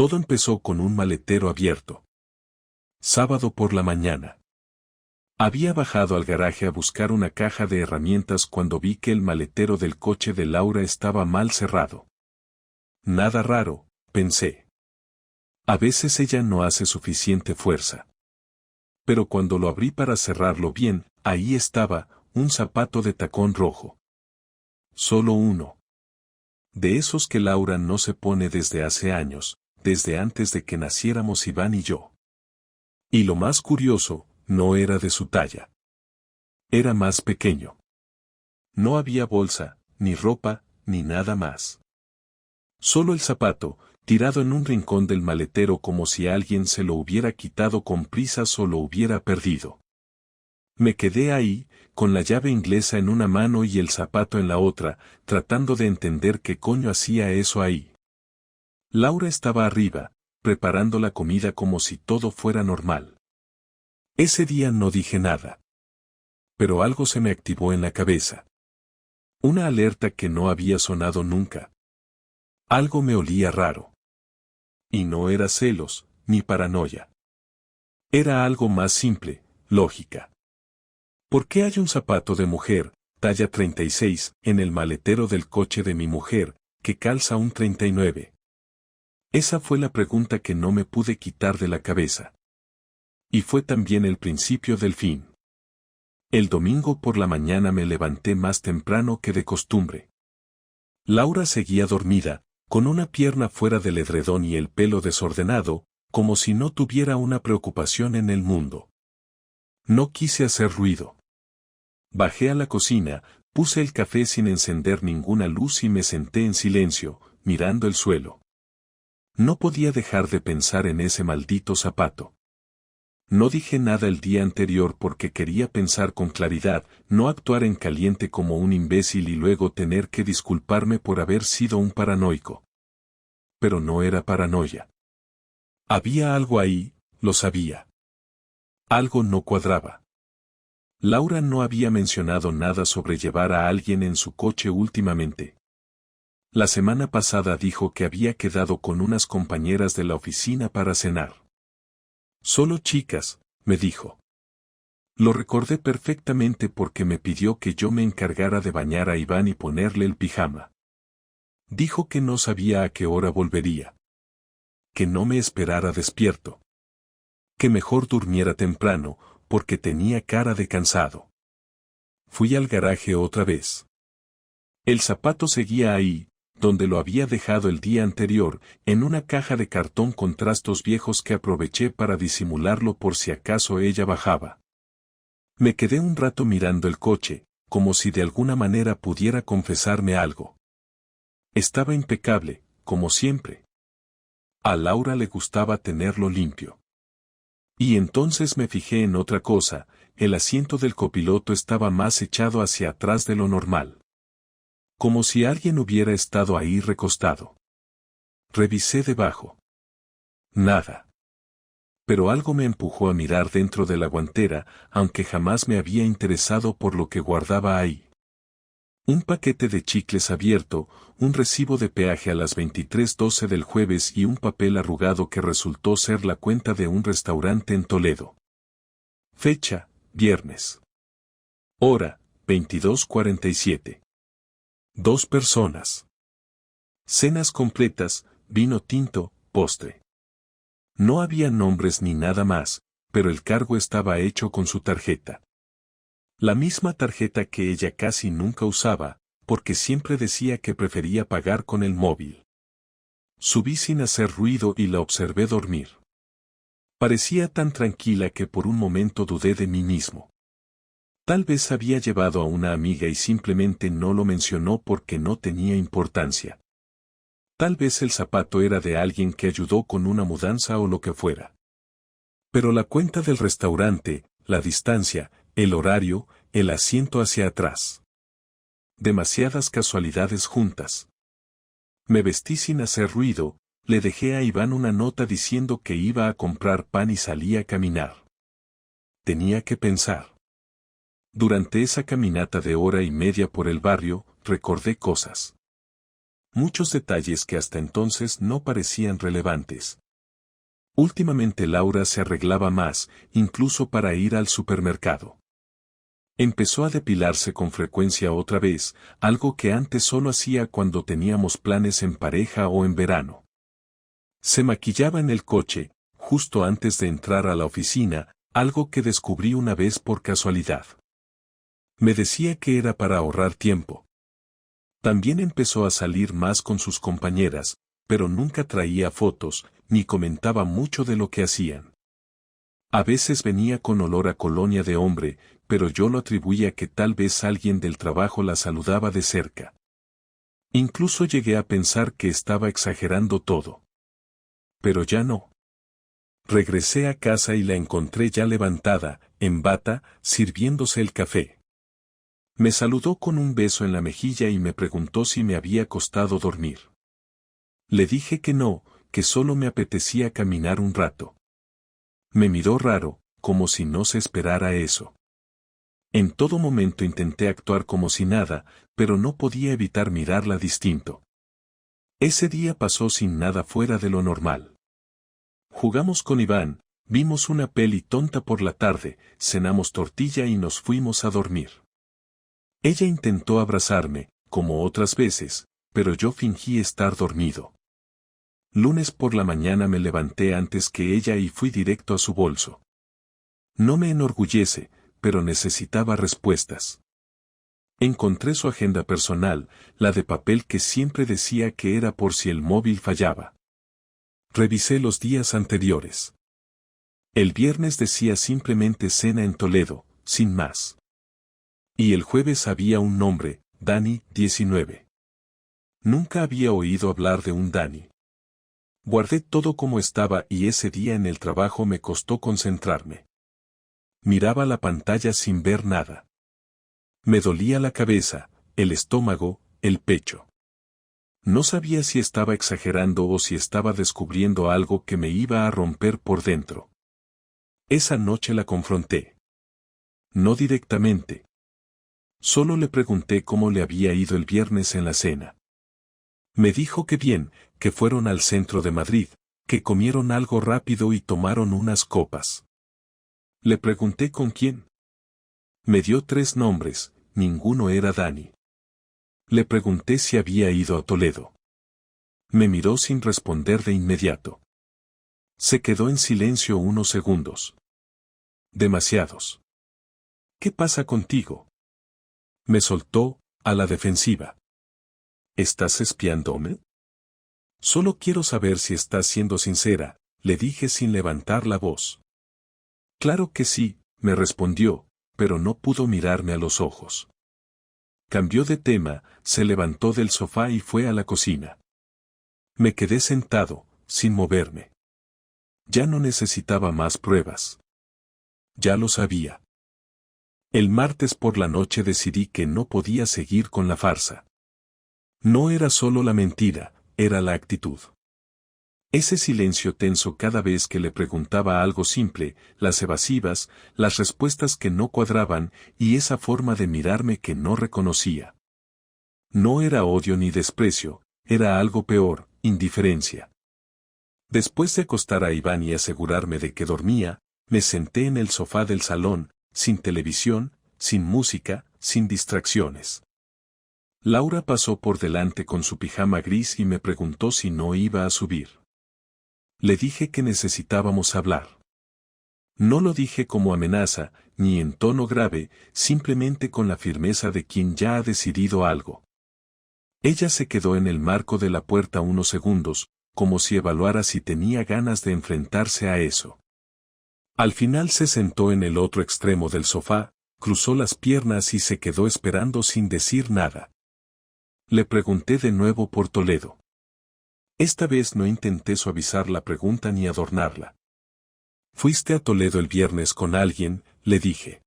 Todo empezó con un maletero abierto. Sábado por la mañana. Había bajado al garaje a buscar una caja de herramientas cuando vi que el maletero del coche de Laura estaba mal cerrado. Nada raro, pensé. A veces ella no hace suficiente fuerza. Pero cuando lo abrí para cerrarlo bien, ahí estaba, un zapato de tacón rojo. Solo uno. De esos que Laura no se pone desde hace años, desde antes de que naciéramos Iván y yo. Y lo más curioso, no era de su talla. Era más pequeño. No había bolsa, ni ropa, ni nada más. Solo el zapato, tirado en un rincón del maletero como si alguien se lo hubiera quitado con prisas o lo hubiera perdido. Me quedé ahí, con la llave inglesa en una mano y el zapato en la otra, tratando de entender qué coño hacía eso ahí. Laura estaba arriba, preparando la comida como si todo fuera normal. Ese día no dije nada. Pero algo se me activó en la cabeza. Una alerta que no había sonado nunca. Algo me olía raro. Y no era celos, ni paranoia. Era algo más simple, lógica. ¿Por qué hay un zapato de mujer, talla 36, en el maletero del coche de mi mujer, que calza un 39? Esa fue la pregunta que no me pude quitar de la cabeza. Y fue también el principio del fin. El domingo por la mañana me levanté más temprano que de costumbre. Laura seguía dormida, con una pierna fuera del edredón y el pelo desordenado, como si no tuviera una preocupación en el mundo. No quise hacer ruido. Bajé a la cocina, puse el café sin encender ninguna luz y me senté en silencio, mirando el suelo. No podía dejar de pensar en ese maldito zapato. No dije nada el día anterior porque quería pensar con claridad, no actuar en caliente como un imbécil y luego tener que disculparme por haber sido un paranoico. Pero no era paranoia. Había algo ahí, lo sabía. Algo no cuadraba. Laura no había mencionado nada sobre llevar a alguien en su coche últimamente. La semana pasada dijo que había quedado con unas compañeras de la oficina para cenar. Solo chicas, me dijo. Lo recordé perfectamente porque me pidió que yo me encargara de bañar a Iván y ponerle el pijama. Dijo que no sabía a qué hora volvería. Que no me esperara despierto. Que mejor durmiera temprano, porque tenía cara de cansado. Fui al garaje otra vez. El zapato seguía ahí, donde lo había dejado el día anterior, en una caja de cartón con trastos viejos que aproveché para disimularlo por si acaso ella bajaba. Me quedé un rato mirando el coche, como si de alguna manera pudiera confesarme algo. Estaba impecable, como siempre. A Laura le gustaba tenerlo limpio. Y entonces me fijé en otra cosa, el asiento del copiloto estaba más echado hacia atrás de lo normal. Como si alguien hubiera estado ahí recostado. Revisé debajo. Nada. Pero algo me empujó a mirar dentro de la guantera, aunque jamás me había interesado por lo que guardaba ahí. Un paquete de chicles abierto, un recibo de peaje a las 23:12 del jueves y un papel arrugado que resultó ser la cuenta de un restaurante en Toledo. Fecha, viernes. Hora, 22:47. 2 personas. Cenas completas, vino tinto, postre. No había nombres ni nada más, pero el cargo estaba hecho con su tarjeta. La misma tarjeta que ella casi nunca usaba, porque siempre decía que prefería pagar con el móvil. Subí sin hacer ruido y la observé dormir. Parecía tan tranquila que por un momento dudé de mí mismo. Tal vez había llevado a una amiga y simplemente no lo mencionó porque no tenía importancia. Tal vez el zapato era de alguien que ayudó con una mudanza o lo que fuera. Pero la cuenta del restaurante, la distancia, el horario, el asiento hacia atrás. Demasiadas casualidades juntas. Me vestí sin hacer ruido, le dejé a Iván una nota diciendo que iba a comprar pan y salí a caminar. Tenía que pensar. Durante esa caminata de hora y media por el barrio, recordé cosas. Muchos detalles que hasta entonces no parecían relevantes. Últimamente Laura se arreglaba más, incluso para ir al supermercado. Empezó a depilarse con frecuencia otra vez, algo que antes solo hacía cuando teníamos planes en pareja o en verano. Se maquillaba en el coche, justo antes de entrar a la oficina, algo que descubrí una vez por casualidad. Me decía que era para ahorrar tiempo. También empezó a salir más con sus compañeras, pero nunca traía fotos, ni comentaba mucho de lo que hacían. A veces venía con olor a colonia de hombre, pero yo lo atribuía que tal vez alguien del trabajo la saludaba de cerca. Incluso llegué a pensar que estaba exagerando todo. Pero ya no. Regresé a casa y la encontré ya levantada, en bata, sirviéndose el café. Me saludó con un beso en la mejilla y me preguntó si me había costado dormir. Le dije que no, que solo me apetecía caminar un rato. Me miró raro, como si no se esperara eso. En todo momento intenté actuar como si nada, pero no podía evitar mirarla distinto. Ese día pasó sin nada fuera de lo normal. Jugamos con Iván, vimos una peli tonta por la tarde, cenamos tortilla y nos fuimos a dormir. Ella intentó abrazarme, como otras veces, pero yo fingí estar dormido. Lunes por la mañana me levanté antes que ella y fui directo a su bolso. No me enorgullece, pero necesitaba respuestas. Encontré su agenda personal, la de papel que siempre decía que era por si el móvil fallaba. Revisé los días anteriores. El viernes decía simplemente cena en Toledo, sin más. Y el jueves había un nombre, Dani, 19. Nunca había oído hablar de un Dani. Guardé todo como estaba y ese día en el trabajo me costó concentrarme. Miraba la pantalla sin ver nada. Me dolía la cabeza, el estómago, el pecho. No sabía si estaba exagerando o si estaba descubriendo algo que me iba a romper por dentro. Esa noche la confronté. No directamente. Solo le pregunté cómo le había ido el viernes en la cena. Me dijo que bien, que fueron al centro de Madrid, que comieron algo rápido y tomaron unas copas. Le pregunté con quién. Me dio 3 nombres, ninguno era Dani. Le pregunté si había ido a Toledo. Me miró sin responder de inmediato. Se quedó en silencio unos segundos. Demasiados. ¿Qué pasa contigo? Me soltó, a la defensiva. ¿Estás espiándome? Solo quiero saber si estás siendo sincera, le dije sin levantar la voz. Claro que sí, me respondió, pero no pudo mirarme a los ojos. Cambió de tema, se levantó del sofá y fue a la cocina. Me quedé sentado, sin moverme. Ya no necesitaba más pruebas. Ya lo sabía. El martes por la noche decidí que no podía seguir con la farsa. No era solo la mentira, era la actitud. Ese silencio tenso cada vez que le preguntaba algo simple, las evasivas, las respuestas que no cuadraban y esa forma de mirarme que no reconocía. No era odio ni desprecio, era algo peor, indiferencia. Después de acostar a Iván y asegurarme de que dormía, me senté en el sofá del salón, sin televisión, sin música, sin distracciones. Laura pasó por delante con su pijama gris y me preguntó si no iba a subir. Le dije que necesitábamos hablar. No lo dije como amenaza, ni en tono grave, simplemente con la firmeza de quien ya ha decidido algo. Ella se quedó en el marco de la puerta unos segundos, como si evaluara si tenía ganas de enfrentarse a eso. Al final se sentó en el otro extremo del sofá, cruzó las piernas y se quedó esperando sin decir nada. Le pregunté de nuevo por Toledo. Esta vez no intenté suavizar la pregunta ni adornarla. ¿Fuiste a Toledo el viernes con alguien?, le dije.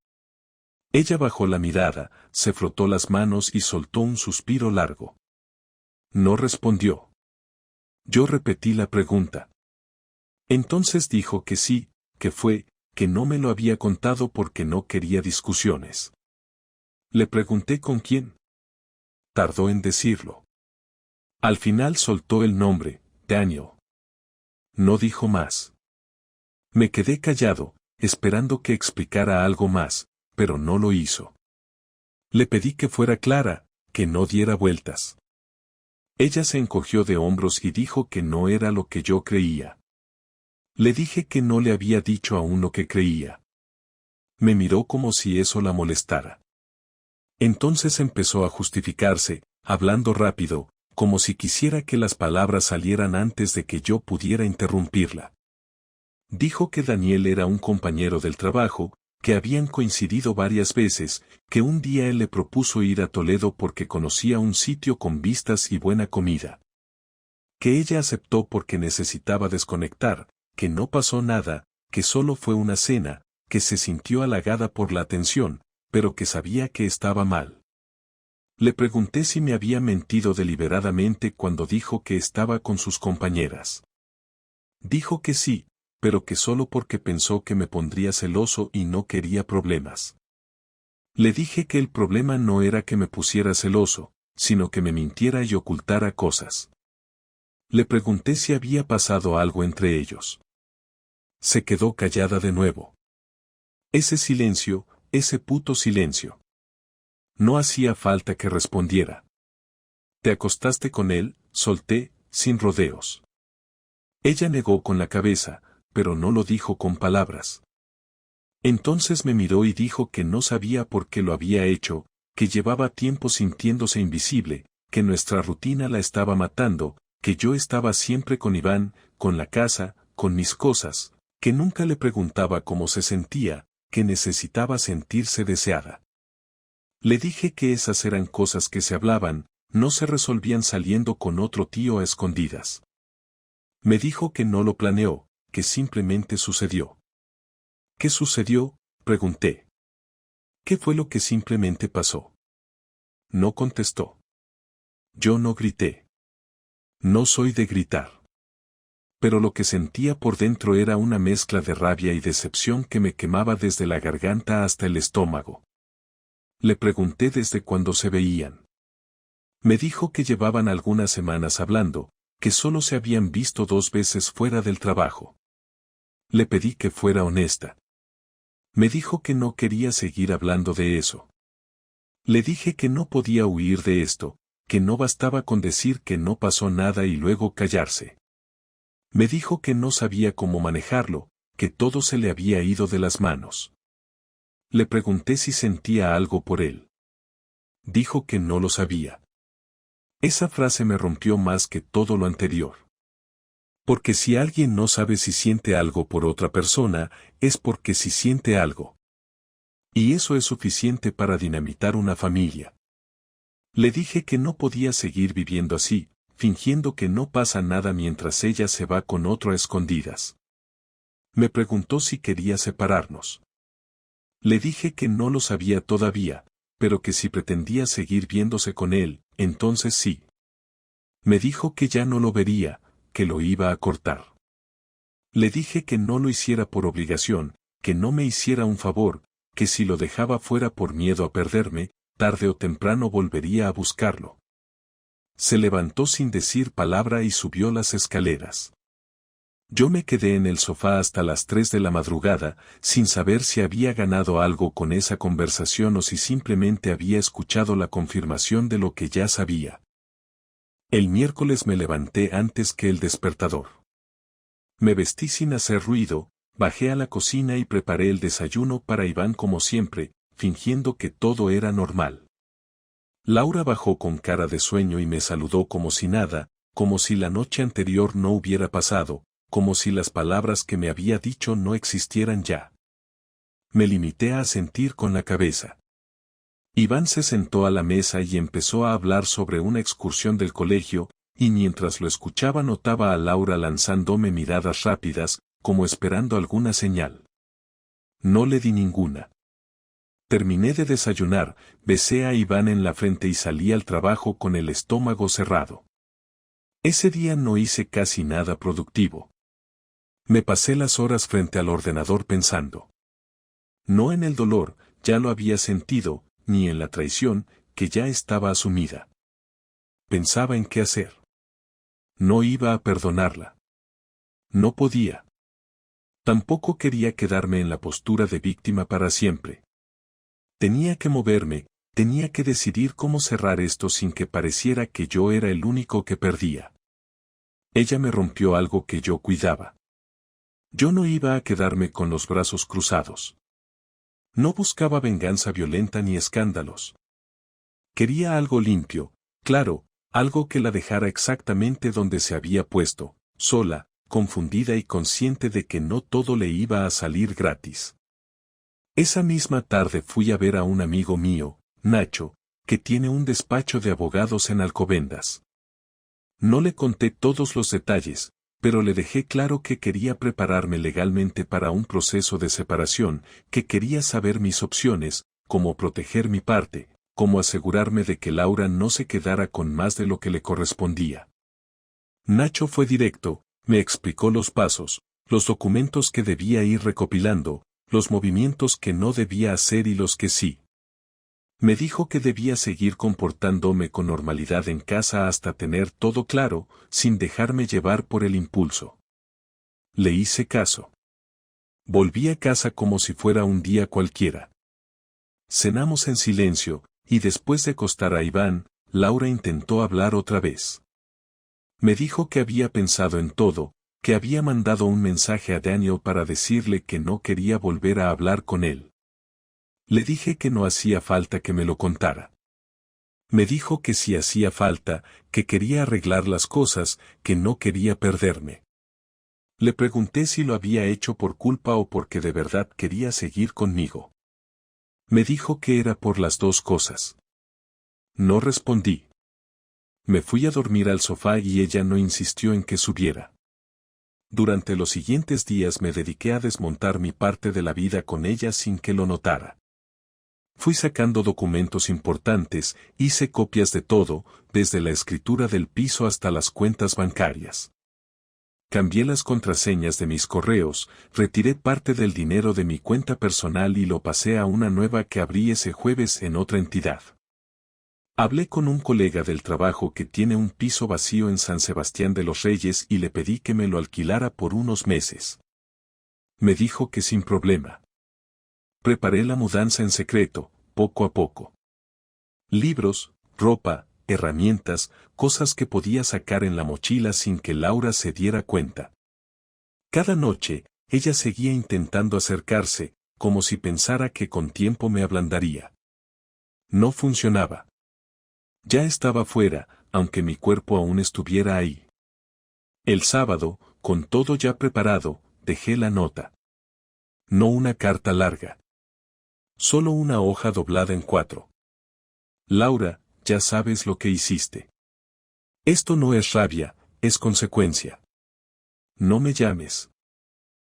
Ella bajó la mirada, se frotó las manos y soltó un suspiro largo. No respondió. Yo repetí la pregunta. Entonces dijo que sí, que fue, que no me lo había contado porque no quería discusiones. Le pregunté con quién. Tardó en decirlo. Al final soltó el nombre, Daniel. No dijo más. Me quedé callado, esperando que explicara algo más, pero no lo hizo. Le pedí que fuera clara, que no diera vueltas. Ella se encogió de hombros y dijo que no era lo que yo creía. Le dije que no le había dicho aún lo que creía. Me miró como si eso la molestara. Entonces empezó a justificarse, hablando rápido, como si quisiera que las palabras salieran antes de que yo pudiera interrumpirla. Dijo que Daniel era un compañero del trabajo, que habían coincidido varias veces, que un día él le propuso ir a Toledo porque conocía un sitio con vistas y buena comida. Que ella aceptó porque necesitaba desconectar, que no pasó nada, que solo fue una cena, que se sintió halagada por la atención, pero que sabía que estaba mal. Le pregunté si me había mentido deliberadamente cuando dijo que estaba con sus compañeras. Dijo que sí, pero que solo porque pensó que me pondría celoso y no quería problemas. Le dije que el problema no era que me pusiera celoso, sino que me mintiera y ocultara cosas. Le pregunté si había pasado algo entre ellos. Se quedó callada de nuevo. Ese silencio, ese puto silencio. No hacía falta que respondiera. ¿Te acostaste con él? Solté, sin rodeos. Ella negó con la cabeza, pero no lo dijo con palabras. Entonces me miró y dijo que no sabía por qué lo había hecho, que llevaba tiempo sintiéndose invisible, que nuestra rutina la estaba matando, que yo estaba siempre con Iván, con la casa, con mis cosas, que nunca le preguntaba cómo se sentía, que necesitaba sentirse deseada. Le dije que esas eran cosas que se hablaban, no se resolvían saliendo con otro tío a escondidas. Me dijo que no lo planeó, que simplemente sucedió. ¿Qué sucedió?, pregunté. ¿Qué fue lo que simplemente pasó? No contestó. Yo no grité. No soy de gritar. Pero lo que sentía por dentro era una mezcla de rabia y decepción que me quemaba desde la garganta hasta el estómago. Le pregunté desde cuándo se veían. Me dijo que llevaban algunas semanas hablando, que solo se habían visto 2 veces fuera del trabajo. Le pedí que fuera honesta. Me dijo que no quería seguir hablando de eso. Le dije que no podía huir de esto, que no bastaba con decir que no pasó nada y luego callarse. Me dijo que no sabía cómo manejarlo, que todo se le había ido de las manos. Le pregunté si sentía algo por él. Dijo que no lo sabía. Esa frase me rompió más que todo lo anterior. Porque si alguien no sabe si siente algo por otra persona, es porque sí siente algo. Y eso es suficiente para dinamitar una familia. Le dije que no podía seguir viviendo así, fingiendo que no pasa nada mientras ella se va con otro a escondidas. Me preguntó si quería separarnos. Le dije que no lo sabía todavía, pero que si pretendía seguir viéndose con él, entonces sí. Me dijo que ya no lo vería, que lo iba a cortar. Le dije que no lo hiciera por obligación, que no me hiciera un favor, que si lo dejaba fuera por miedo a perderme, tarde o temprano volvería a buscarlo. Se levantó sin decir palabra y subió las escaleras. Yo me quedé en el sofá hasta las 3 de la madrugada, sin saber si había ganado algo con esa conversación o si simplemente había escuchado la confirmación de lo que ya sabía. El miércoles me levanté antes que el despertador. Me vestí sin hacer ruido, bajé a la cocina y preparé el desayuno para Iván como siempre, fingiendo que todo era normal. Laura bajó con cara de sueño y me saludó como si nada, como si la noche anterior no hubiera pasado, como si las palabras que me había dicho no existieran ya. Me limité a asentir con la cabeza. Iván se sentó a la mesa y empezó a hablar sobre una excursión del colegio, y mientras lo escuchaba notaba a Laura lanzándome miradas rápidas, como esperando alguna señal. No le di ninguna. Terminé de desayunar, besé a Iván en la frente y salí al trabajo con el estómago cerrado. Ese día no hice casi nada productivo. Me pasé las horas frente al ordenador pensando. No en el dolor, ya lo había sentido, ni en la traición, que ya estaba asumida. Pensaba en qué hacer. No iba a perdonarla. No podía. Tampoco quería quedarme en la postura de víctima para siempre. Tenía que moverme, tenía que decidir cómo cerrar esto sin que pareciera que yo era el único que perdía. Ella me rompió algo que yo cuidaba. Yo no iba a quedarme con los brazos cruzados. No buscaba venganza violenta ni escándalos. Quería algo limpio, claro, algo que la dejara exactamente donde se había puesto, sola, confundida y consciente de que no todo le iba a salir gratis. Esa misma tarde fui a ver a un amigo mío, Nacho, que tiene un despacho de abogados en Alcobendas. No le conté todos los detalles, pero le dejé claro que quería prepararme legalmente para un proceso de separación, que quería saber mis opciones, cómo proteger mi parte, cómo asegurarme de que Laura no se quedara con más de lo que le correspondía. Nacho fue directo, me explicó los pasos, los documentos que debía ir recopilando, los movimientos que no debía hacer y los que sí. Me dijo que debía seguir comportándome con normalidad en casa hasta tener todo claro, sin dejarme llevar por el impulso. Le hice caso. Volví a casa como si fuera un día cualquiera. Cenamos en silencio, y después de acostar a Iván, Laura intentó hablar otra vez. Me dijo que había pensado en todo, que había mandado un mensaje a Daniel para decirle que no quería volver a hablar con él. Le dije que no hacía falta que me lo contara. Me dijo que si hacía falta, que quería arreglar las cosas, que no quería perderme. Le pregunté si lo había hecho por culpa o porque de verdad quería seguir conmigo. Me dijo que era por las dos cosas. No respondí. Me fui a dormir al sofá y ella no insistió en que subiera. Durante los siguientes días me dediqué a desmontar mi parte de la vida con ella sin que lo notara. Fui sacando documentos importantes, hice copias de todo, desde la escritura del piso hasta las cuentas bancarias. Cambié las contraseñas de mis correos, retiré parte del dinero de mi cuenta personal y lo pasé a una nueva que abrí ese jueves en otra entidad. Hablé con un colega del trabajo que tiene un piso vacío en San Sebastián de los Reyes y le pedí que me lo alquilara por unos meses. Me dijo que sin problema. Preparé la mudanza en secreto, poco a poco. Libros, ropa, herramientas, cosas que podía sacar en la mochila sin que Laura se diera cuenta. Cada noche, ella seguía intentando acercarse, como si pensara que con tiempo me ablandaría. No funcionaba. Ya estaba fuera, aunque mi cuerpo aún estuviera ahí. El sábado, con todo ya preparado, dejé la nota. No una carta larga. Solo una hoja doblada en 4. Laura, ya sabes lo que hiciste. Esto no es rabia, es consecuencia. No me llames.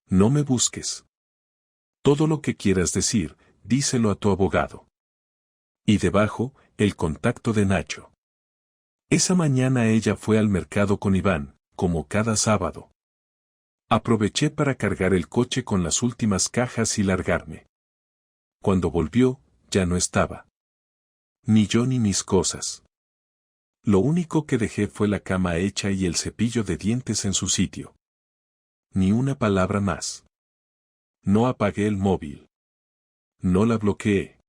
No me busques. Todo lo que quieras decir, díselo a tu abogado. Y debajo, el contacto de Nacho. Esa mañana ella fue al mercado con Iván, como cada sábado. Aproveché para cargar el coche con las últimas cajas y largarme. Cuando volvió, ya no estaba. Ni yo ni mis cosas. Lo único que dejé fue la cama hecha y el cepillo de dientes en su sitio. Ni una palabra más. No apagué el móvil. No la bloqueé.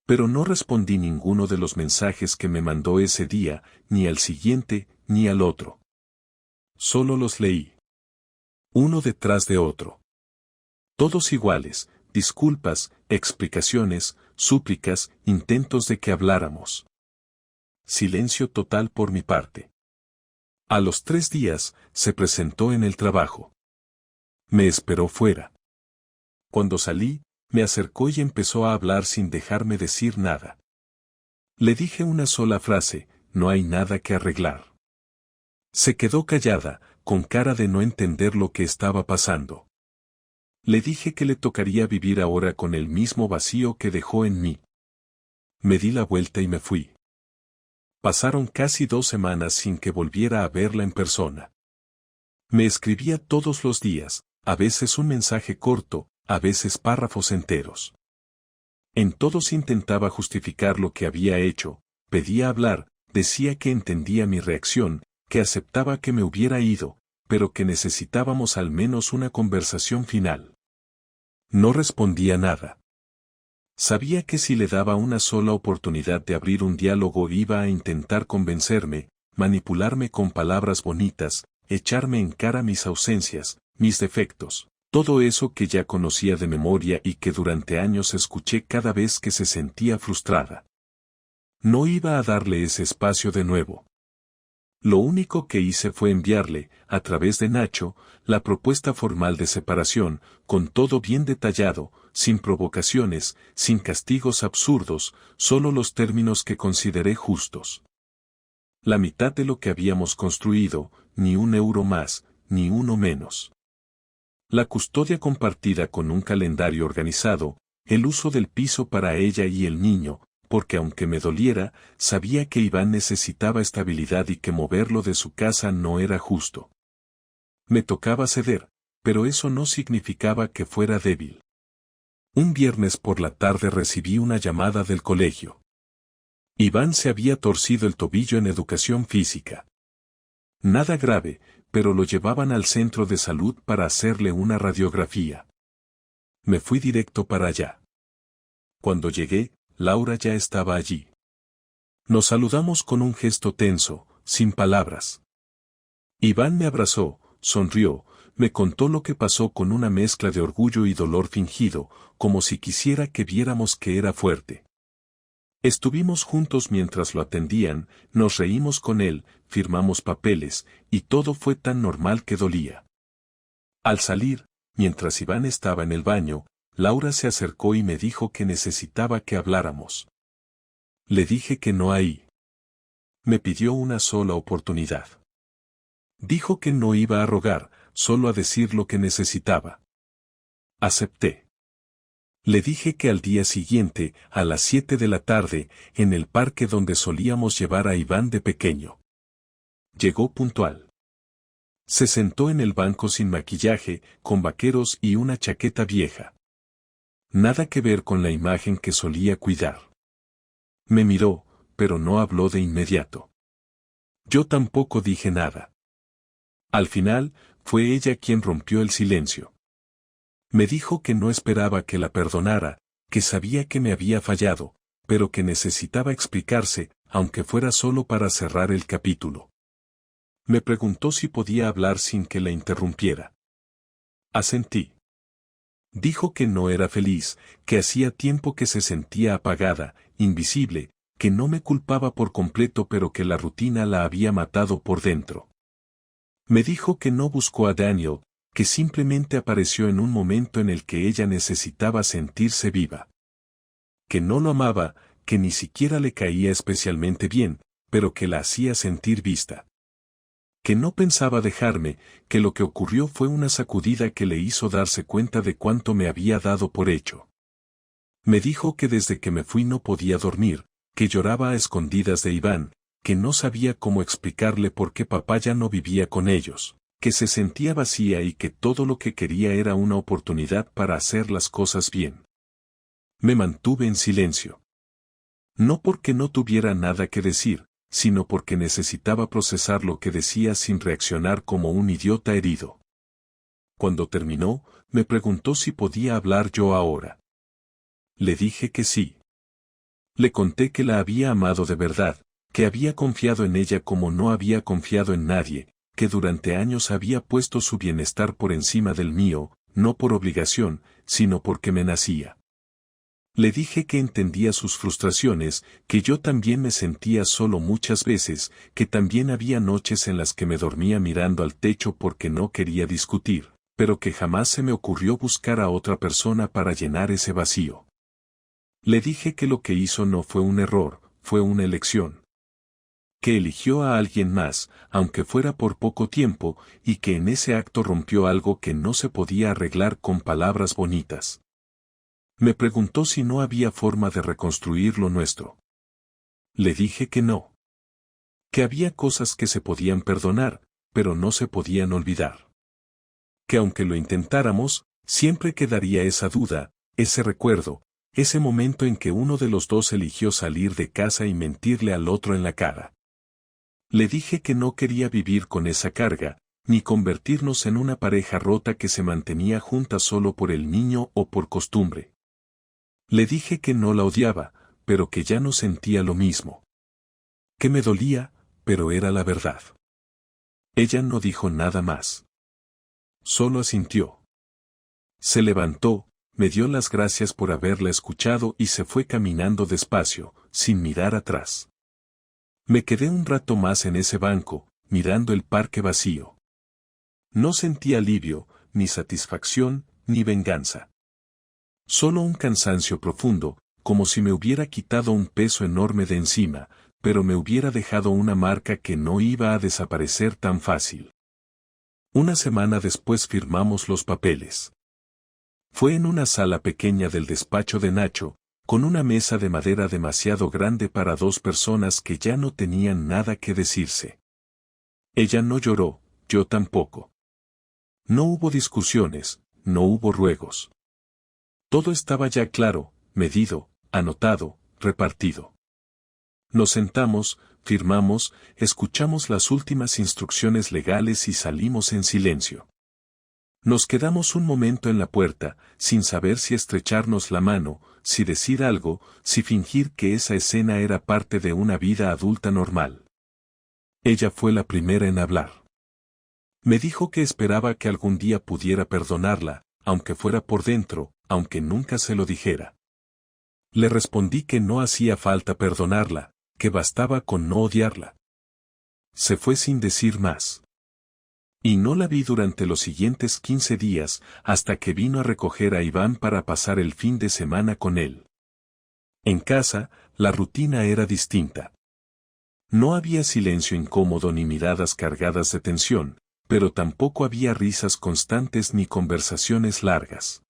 Pero no respondí ninguno de los mensajes que me mandó ese día, ni al siguiente, ni al otro. Solo los leí. Uno detrás de otro. Todos iguales, disculpas, explicaciones, súplicas, intentos de que habláramos. Silencio total por mi parte. A los 3 días, se presentó en el trabajo. Me esperó fuera. Cuando salí, me acercó y empezó a hablar sin dejarme decir nada. Le dije una sola frase, no hay nada que arreglar. Se quedó callada, con cara de no entender lo que estaba pasando. Le dije que le tocaría vivir ahora con el mismo vacío que dejó en mí. Me di la vuelta y me fui. Pasaron casi 2 semanas sin que volviera a verla en persona. Me escribía todos los días, a veces un mensaje corto, a veces párrafos enteros. En todos intentaba justificar lo que había hecho, pedía hablar, decía que entendía mi reacción, que aceptaba que me hubiera ido, pero que necesitábamos al menos una conversación final. No respondía nada. Sabía que si le daba una sola oportunidad de abrir un diálogo iba a intentar convencerme, manipularme con palabras bonitas, echarme en cara mis ausencias, mis defectos, todo eso que ya conocía de memoria y que durante años escuché cada vez que se sentía frustrada. No iba a darle ese espacio de nuevo. Lo único que hice fue enviarle, a través de Nacho, la propuesta formal de separación, con todo bien detallado, sin provocaciones, sin castigos absurdos, solo los términos que consideré justos. La mitad de lo que habíamos construido, ni un euro más, ni uno menos. La custodia compartida con un calendario organizado, el uso del piso para ella y el niño, porque aunque me doliera, sabía que Iván necesitaba estabilidad y que moverlo de su casa no era justo. Me tocaba ceder, pero eso no significaba que fuera débil. Un viernes por la tarde recibí una llamada del colegio. Iván se había torcido el tobillo en educación física. Nada grave, pero lo llevaban al centro de salud para hacerle una radiografía. Me fui directo para allá. Cuando llegué, Laura ya estaba allí. Nos saludamos con un gesto tenso, sin palabras. Iván me abrazó, sonrió, me contó lo que pasó con una mezcla de orgullo y dolor fingido, como si quisiera que viéramos que era fuerte. Estuvimos juntos mientras lo atendían, nos reímos con él, firmamos papeles, y todo fue tan normal que dolía. Al salir, mientras Iván estaba en el baño, Laura se acercó y me dijo que necesitaba que habláramos. Le dije que no ahí. Me pidió una sola oportunidad. Dijo que no iba a rogar, solo a decir lo que necesitaba. Acepté. Le dije que al día siguiente, a las 7 de la tarde, en el parque donde solíamos llevar a Iván de pequeño. Llegó puntual. Se sentó en el banco sin maquillaje, con vaqueros y una chaqueta vieja. Nada que ver con la imagen que solía cuidar. Me miró, pero no habló de inmediato. Yo tampoco dije nada. Al final, fue ella quien rompió el silencio. Me dijo que no esperaba que la perdonara, que sabía que me había fallado, pero que necesitaba explicarse, aunque fuera solo para cerrar el capítulo. Me preguntó si podía hablar sin que la interrumpiera. Asentí. Dijo que no era feliz, que hacía tiempo que se sentía apagada, invisible, que no me culpaba por completo pero que la rutina la había matado por dentro. Me dijo que no buscó a Daniel, que simplemente apareció en un momento en el que ella necesitaba sentirse viva. Que no lo amaba, que ni siquiera le caía especialmente bien, pero que la hacía sentir vista. Que no pensaba dejarme, que lo que ocurrió fue una sacudida que le hizo darse cuenta de cuánto me había dado por hecho. Me dijo que desde que me fui no podía dormir, que lloraba a escondidas de Iván, que no sabía cómo explicarle por qué papá ya no vivía con ellos, que se sentía vacía y que todo lo que quería era una oportunidad para hacer las cosas bien. Me mantuve en silencio. No porque no tuviera nada que decir, sino porque necesitaba procesar lo que decía sin reaccionar como un idiota herido. Cuando terminó, me preguntó si podía hablar yo ahora. Le dije que sí. Le conté que la había amado de verdad, que había confiado en ella como no había confiado en nadie, que durante años había puesto su bienestar por encima del mío, no por obligación, sino porque me nacía. Le dije que entendía sus frustraciones, que yo también me sentía solo muchas veces, que también había noches en las que me dormía mirando al techo porque no quería discutir, pero que jamás se me ocurrió buscar a otra persona para llenar ese vacío. Le dije que lo que hizo no fue un error, fue una elección. Que eligió a alguien más, aunque fuera por poco tiempo, y que en ese acto rompió algo que no se podía arreglar con palabras bonitas. Me preguntó si no había forma de reconstruir lo nuestro. Le dije que no. Que había cosas que se podían perdonar, pero no se podían olvidar. Que aunque lo intentáramos, siempre quedaría esa duda, ese recuerdo, ese momento en que uno de los dos eligió salir de casa y mentirle al otro en la cara. Le dije que no quería vivir con esa carga, ni convertirnos en una pareja rota que se mantenía junta solo por el niño o por costumbre. Le dije que no la odiaba, pero que ya no sentía lo mismo. Que me dolía, pero era la verdad. Ella no dijo nada más. Solo asintió. Se levantó, me dio las gracias por haberla escuchado y se fue caminando despacio, sin mirar atrás. Me quedé un rato más en ese banco, mirando el parque vacío. No sentí alivio, ni satisfacción, ni venganza. Solo un cansancio profundo, como si me hubiera quitado un peso enorme de encima, pero me hubiera dejado una marca que no iba a desaparecer tan fácil. Una semana después firmamos los papeles. Fue en una sala pequeña del despacho de Nacho, con una mesa de madera demasiado grande para dos personas que ya no tenían nada que decirse. Ella no lloró, yo tampoco. No hubo discusiones, no hubo ruegos. Todo estaba ya claro, medido, anotado, repartido. Nos sentamos, firmamos, escuchamos las últimas instrucciones legales y salimos en silencio. Nos quedamos un momento en la puerta, sin saber si estrecharnos la mano, si decir algo, si fingir que esa escena era parte de una vida adulta normal. Ella fue la primera en hablar. Me dijo que esperaba que algún día pudiera perdonarla, aunque fuera por dentro, aunque nunca se lo dijera. Le respondí que no hacía falta perdonarla, que bastaba con no odiarla. Se fue sin decir más. Y no la vi durante los siguientes 15 días, hasta que vino a recoger a Iván para pasar el fin de semana con él. En casa, la rutina era distinta. No había silencio incómodo ni miradas cargadas de tensión, pero tampoco había risas constantes ni conversaciones largas.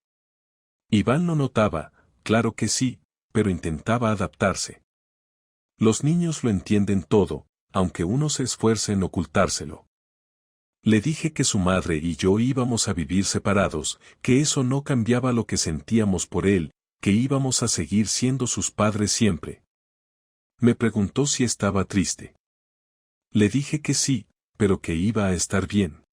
Iván lo notaba, claro que sí, pero intentaba adaptarse. Los niños lo entienden todo, aunque uno se esfuerce en ocultárselo. Le dije que su madre y yo íbamos a vivir separados, que eso no cambiaba lo que sentíamos por él, que íbamos a seguir siendo sus padres siempre. Me preguntó si estaba triste. Le dije que sí, pero que iba a estar bien.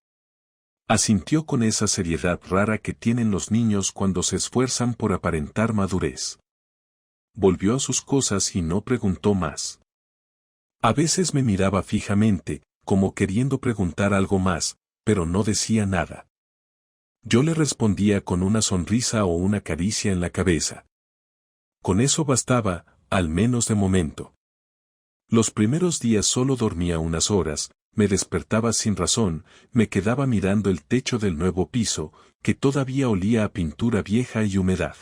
Asintió con esa seriedad rara que tienen los niños cuando se esfuerzan por aparentar madurez. Volvió a sus cosas y no preguntó más. A veces me miraba fijamente, como queriendo preguntar algo más, pero no decía nada. Yo le respondía con una sonrisa o una caricia en la cabeza. Con eso bastaba, al menos de momento. Los primeros días solo dormía unas horas, me despertaba sin razón, me quedaba mirando el techo del nuevo piso, que todavía olía a pintura vieja y humedad.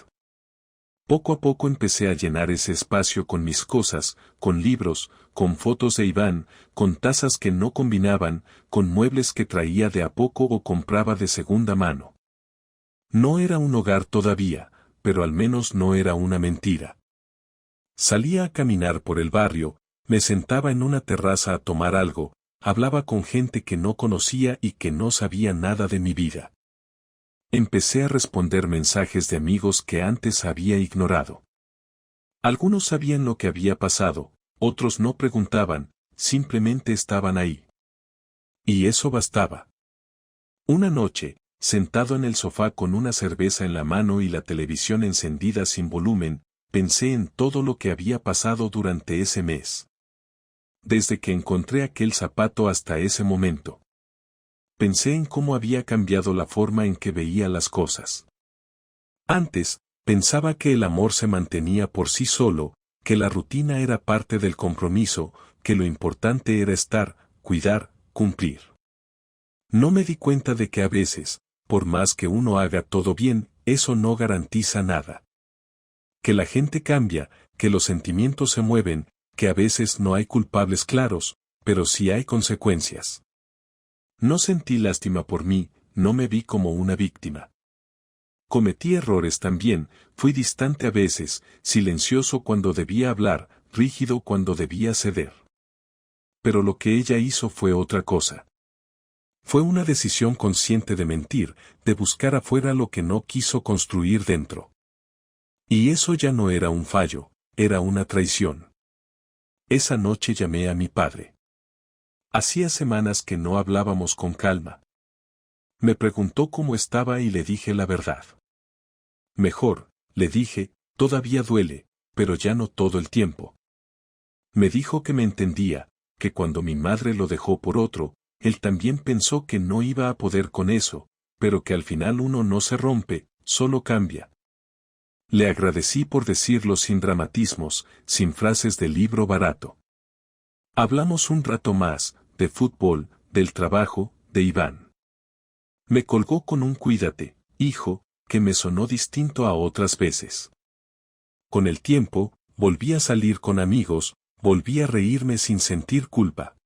Poco a poco empecé a llenar ese espacio con mis cosas, con libros, con fotos de Iván, con tazas que no combinaban, con muebles que traía de a poco o compraba de segunda mano. No era un hogar todavía, pero al menos no era una mentira. Salía a caminar por el barrio, me sentaba en una terraza a tomar algo, hablaba con gente que no conocía y que no sabía nada de mi vida. Empecé a responder mensajes de amigos que antes había ignorado. Algunos sabían lo que había pasado, otros no preguntaban, simplemente estaban ahí. Y eso bastaba. Una noche, sentado en el sofá con una cerveza en la mano y la televisión encendida sin volumen, pensé en todo lo que había pasado durante ese mes. Desde que encontré aquel zapato hasta ese momento. Pensé en cómo había cambiado la forma en que veía las cosas. Antes, pensaba que el amor se mantenía por sí solo, que la rutina era parte del compromiso, que lo importante era estar, cuidar, cumplir. No me di cuenta de que a veces, por más que uno haga todo bien, eso no garantiza nada. Que la gente cambia, que los sentimientos se mueven, que a veces no hay culpables claros, pero sí hay consecuencias. No sentí lástima por mí, no me vi como una víctima. Cometí errores también, fui distante a veces, silencioso cuando debía hablar, rígido cuando debía ceder. Pero lo que ella hizo fue otra cosa. Fue una decisión consciente de mentir, de buscar afuera lo que no quiso construir dentro. Y eso ya no era un fallo, era una traición. Esa noche llamé a mi padre. Hacía semanas que no hablábamos con calma. Me preguntó cómo estaba y le dije la verdad. Mejor, le dije, todavía duele, pero ya no todo el tiempo. Me dijo que me entendía, que cuando mi madre lo dejó por otro, él también pensó que no iba a poder con eso, pero que al final uno no se rompe, solo cambia. Le agradecí por decirlo sin dramatismos, sin frases de libro barato. Hablamos un rato más, de fútbol, del trabajo, de Iván. Me colgó con un cuídate, hijo, que me sonó distinto a otras veces. Con el tiempo, volví a salir con amigos, volví a reírme sin sentir culpa.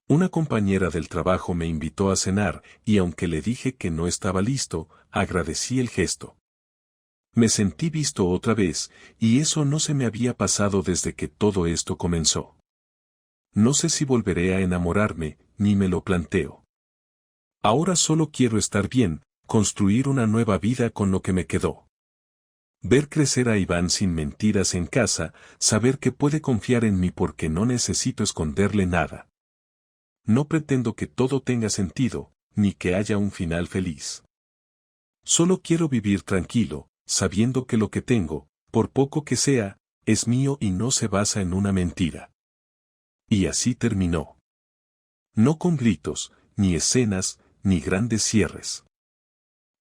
Una compañera del trabajo me invitó a cenar y aunque le dije que no estaba listo, agradecí el gesto. Me sentí visto otra vez, y eso no se me había pasado desde que todo esto comenzó. No sé si volveré a enamorarme, ni me lo planteo. Ahora solo quiero estar bien, construir una nueva vida con lo que me quedó. Ver crecer a Iván sin mentiras en casa, saber que puede confiar en mí porque no necesito esconderle nada. No pretendo que todo tenga sentido, ni que haya un final feliz. Solo quiero vivir tranquilo, sabiendo que lo que tengo, por poco que sea, es mío y no se basa en una mentira. Y así terminó. No con gritos, ni escenas, ni grandes cierres.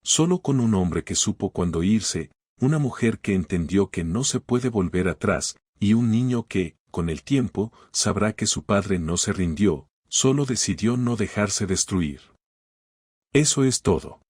Solo con un hombre que supo cuándo irse, una mujer que entendió que no se puede volver atrás, y un niño que, con el tiempo, sabrá que su padre no se rindió, solo decidió no dejarse destruir. Eso es todo.